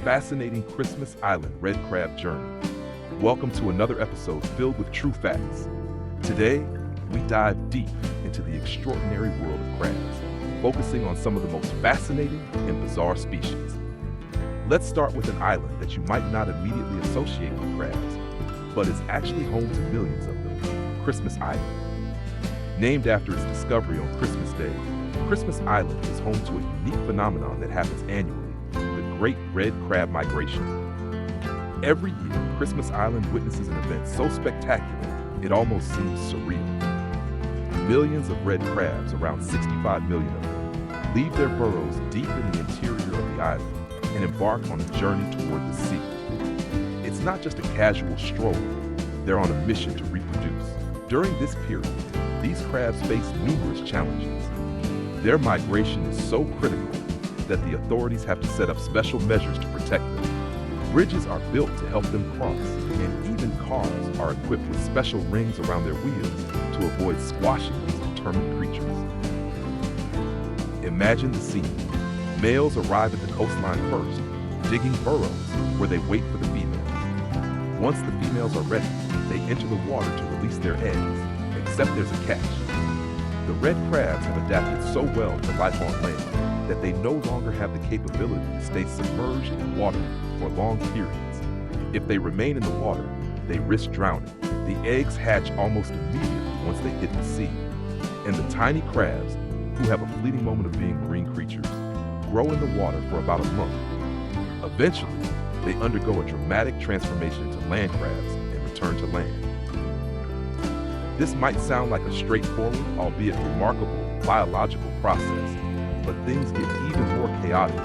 fascinating Christmas Island red crab journey. Welcome to another episode filled with true facts. Today, we dive deep into the extraordinary world of crabs, focusing on some of the most fascinating and bizarre species. Let's start with an island that you might not immediately associate with crabs, but is actually home to millions of them, Christmas Island. Named after its discovery on Christmas Day, Christmas Island is home to a unique phenomenon that happens annually, the Great Red Crab Migration. Every year, Christmas Island witnesses an event so spectacular, it almost seems surreal. Millions of red crabs, around 65 million of them, leave their burrows deep in the interior of the island and embark on a journey toward the sea. It's not just a casual stroll, they're on a mission to reproduce. During this period, these crabs face numerous challenges. Their migration is so critical that the authorities have to set up special measures to protect them. Bridges are built to help them cross, and even cars are equipped with special rings around their wheels to avoid squashing these determined creatures. Imagine the scene. Males arrive at the coastline first, digging burrows where they wait for the females. Once the females are ready, they enter the water to release their eggs, except there's a catch. The red crabs have adapted so well to life on land that they no longer have the capability to stay submerged in water for long periods. If they remain in the water, they risk drowning. The eggs hatch almost immediately once they hit the sea, and the tiny crabs, who have a fleeting moment of being marine creatures, grow in the water for about a month. Eventually, they undergo a dramatic transformation into land crabs and return to land. This might sound like a straightforward, albeit remarkable, biological process, but things get even more chaotic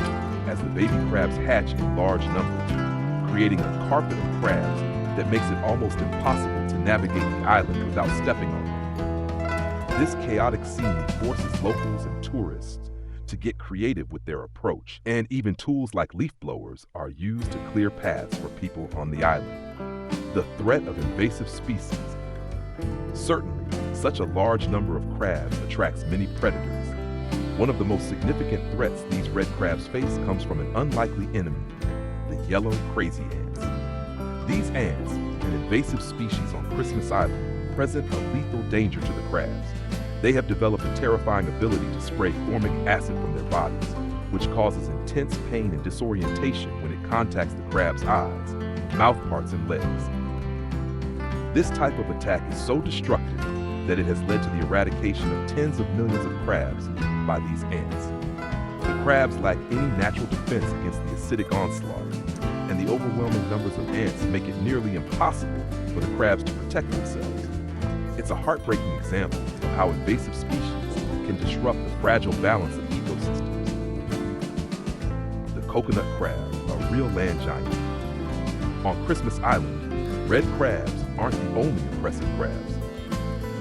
as the baby crabs hatch in large numbers, creating a carpet of crabs that makes it almost impossible to navigate the island without stepping on them. This chaotic scene forces locals and tourists to get creative with their approach, and even tools like leaf blowers are used to clear paths for people on the island. The threat of invasive species. Certainly, such a large number of crabs attracts many predators. One of the most significant threats these red crabs face comes from an unlikely enemy, the yellow crazy ants. These ants, an invasive species on Christmas Island, present a lethal danger to the crabs. They have developed a terrifying ability to spray formic acid from their bodies, which causes intense pain and disorientation when it contacts the crab's eyes, mouth parts, and legs. This type of attack is so destructive that it has led to the eradication of tens of millions of crabs by these ants. The crabs lack any natural defense against the acidic onslaught, and the overwhelming numbers of ants make it nearly impossible for the crabs to protect themselves. It's a heartbreaking example of how invasive species can disrupt the fragile balance of ecosystems. The coconut crab, a real land giant. On Christmas Island, red crabs aren't the only impressive crabs.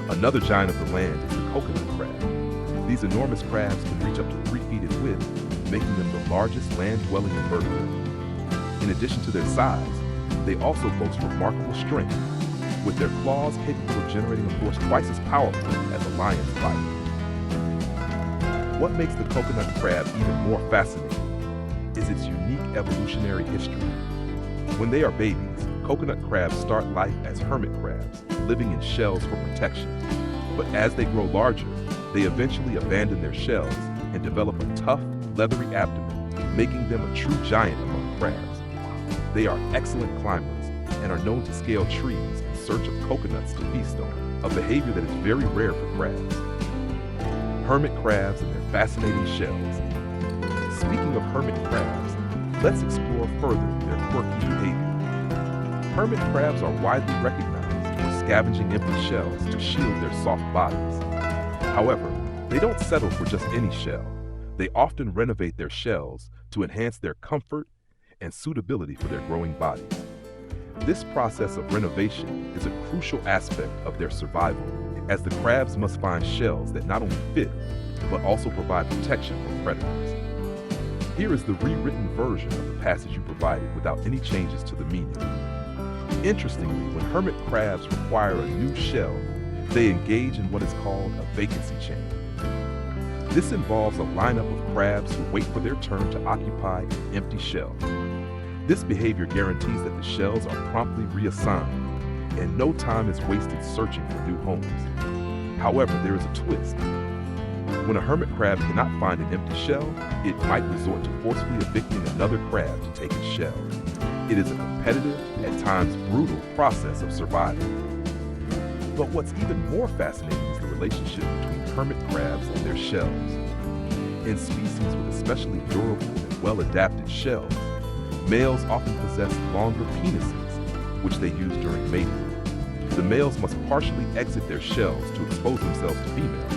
Another giant of the land is the coconut crab. These enormous crabs can reach up to 3 feet in width, making them the largest land-dwelling invertebrate. In addition to their size, they also boast remarkable strength, with their claws capable of generating a force twice as powerful as a lion's bite. What makes the coconut crab even more fascinating is its unique evolutionary history. When they are babies, coconut crabs start life as hermit crabs, living in shells for protection. But as they grow larger, they eventually abandon their shells and develop a tough, leathery abdomen, making them a true giant among crabs. They are excellent climbers and are known to scale trees in search of coconuts to feast on, a behavior that is very rare for crabs. Hermit crabs and their fascinating shells. Speaking of hermit crabs, let's explore further their quirky behavior. Hermit crabs are widely recognized for scavenging empty shells to shield their soft bodies. However, they don't settle for just any shell. They often renovate their shells to enhance their comfort and suitability for their growing bodies. This process of renovation is a crucial aspect of their survival, as the crabs must find shells that not only fit, but also provide protection from predators. Here is the rewritten version of the passage you provided without any changes to the meaning. Interestingly, when hermit crabs require a new shell, they engage in what is called a vacancy chain. This involves a lineup of crabs who wait for their turn to occupy an empty shell. This behavior guarantees that the shells are promptly reassigned, and no time is wasted searching for new homes. However, there is a twist. When a hermit crab cannot find an empty shell, it might resort to forcefully evicting another crab to take its shell. It is a competitive, at times brutal, process of survival. But what's even more fascinating is the relationship between hermit crabs and their shells. In species with especially durable and well-adapted shells, males often possess longer penises, which they use during mating. The males must partially exit their shells to expose themselves to females,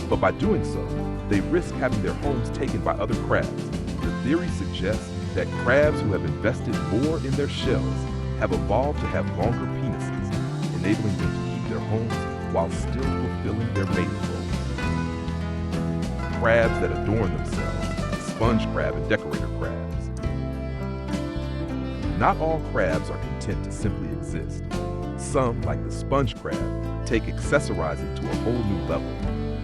but by doing so, they risk having their homes taken by other crabs. The theory suggests that crabs who have invested more in their shells have evolved to have longer penises, enabling them to keep their homes while still fulfilling their mating roles. Crabs that adorn themselves, sponge crab and decorator crabs. Not all crabs are content to simply exist. Some, like the sponge crab, take accessorizing to a whole new level.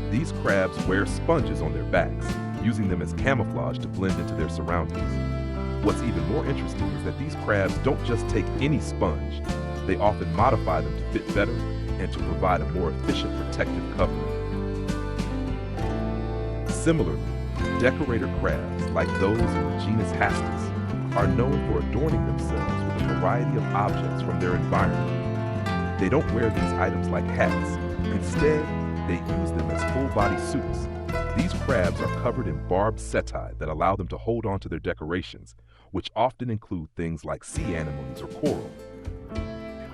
These crabs wear sponges on their backs, using them as camouflage to blend into their surroundings. What's even more interesting is that these crabs don't just take any sponge, they often modify them to fit better and to provide a more efficient protective covering. Similarly, decorator crabs, like those in the genus Hastus, are known for adorning themselves with a variety of objects from their environment. They don't wear these items like hats. Instead, they use them as full-body suits. These crabs are covered in barbed setae that allow them to hold on to their decorations, which often include things like sea anemones or coral.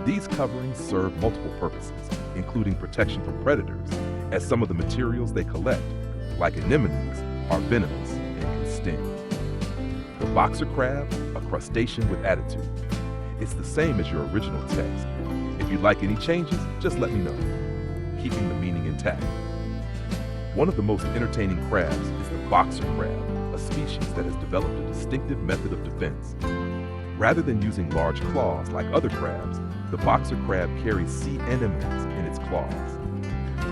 These coverings serve multiple purposes, including protection from predators, as some of the materials they collect, like anemones, are venomous and can sting. The boxer crab, a crustacean with attitude. It's the same as your original text. If you'd like any changes, just let me know, keeping the meaning intact. One of the most entertaining crabs is the boxer crab, a species that has developed a distinctive method of defense. Rather than using large claws like other crabs, the boxer crab carries sea anemones in its claws.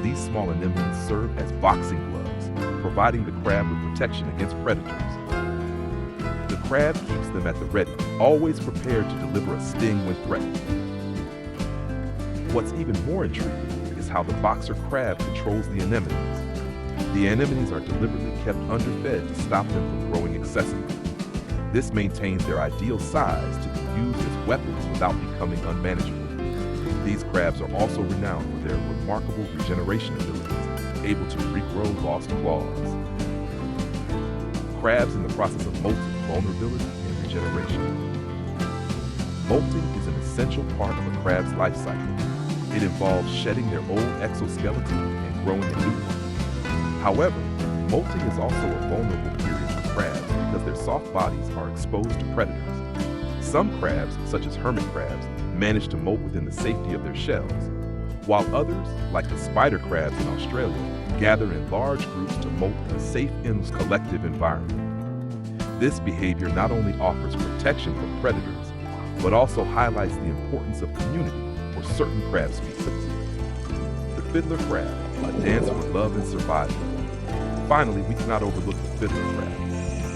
These small anemones serve as boxing gloves, providing the crab with protection against predators. The crab keeps them at the ready, always prepared to deliver a sting when threatened. What's even more intriguing is how the boxer crab controls the anemones. The anemones are deliberately kept underfed to stop them from growing excessively. This maintains their ideal size to be used as weapons without becoming unmanageable. These crabs are also renowned for their remarkable regeneration abilities, able to regrow lost claws. Crabs in the process of molting, vulnerability, and regeneration. Molting is an essential part of a crab's life cycle. It involves shedding their old exoskeleton and growing a new one. However, molting is also a vulnerable period for crabs because their soft bodies are exposed to predators. Some crabs, such as hermit crabs, manage to molt within the safety of their shells, while others, like the spider crabs in Australia, gather in large groups to molt in a safe and collective environment. This behavior not only offers protection from predators, but also highlights the importance of community for certain crab species. The fiddler crab, a dance for love and survival. Finally, we cannot overlook the fiddler crab.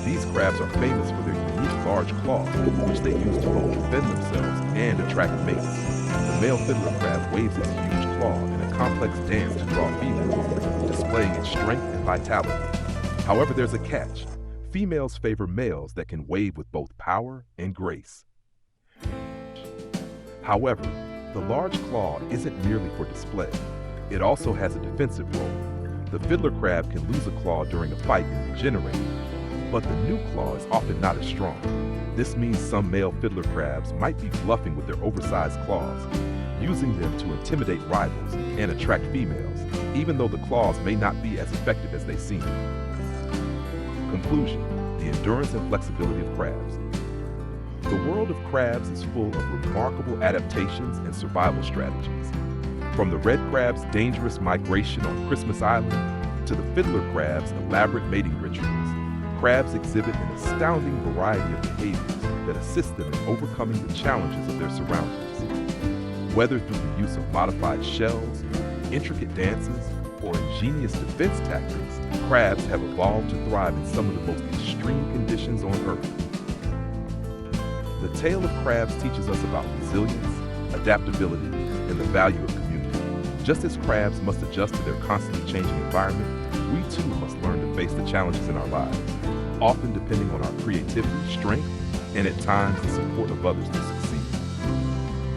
These crabs are famous for their unique large claws, which they use to both defend themselves and attract mates. The male fiddler crab waves its huge claw in a complex dance to draw females, displaying its strength and vitality. However, there's a catch. Females favor males that can wave with both power and grace. However, the large claw isn't merely for display. It also has a defensive role. The fiddler crab can lose a claw during a fight and regenerate, but the new claw is often not as strong. This means some male fiddler crabs might be bluffing with their oversized claws, using them to intimidate rivals and attract females, even though the claws may not be as effective as they seem. Conclusion: the endurance and flexibility of crabs. The world of crabs is full of remarkable adaptations and survival strategies. From the red crab's dangerous migration on Christmas Island to the fiddler crab's elaborate mating rituals, crabs exhibit an astounding variety of behaviors that assist them in overcoming the challenges of their surroundings. Whether through the use of modified shells, intricate dances, or ingenious defense tactics, crabs have evolved to thrive in some of the most extreme conditions on Earth. The tale of crabs teaches us about resilience, adaptability, and the value of community. Just as crabs must adjust to their constantly changing environment, we too must learn to face the challenges in our lives, often depending on our creativity, strength, and at times the support of others to succeed.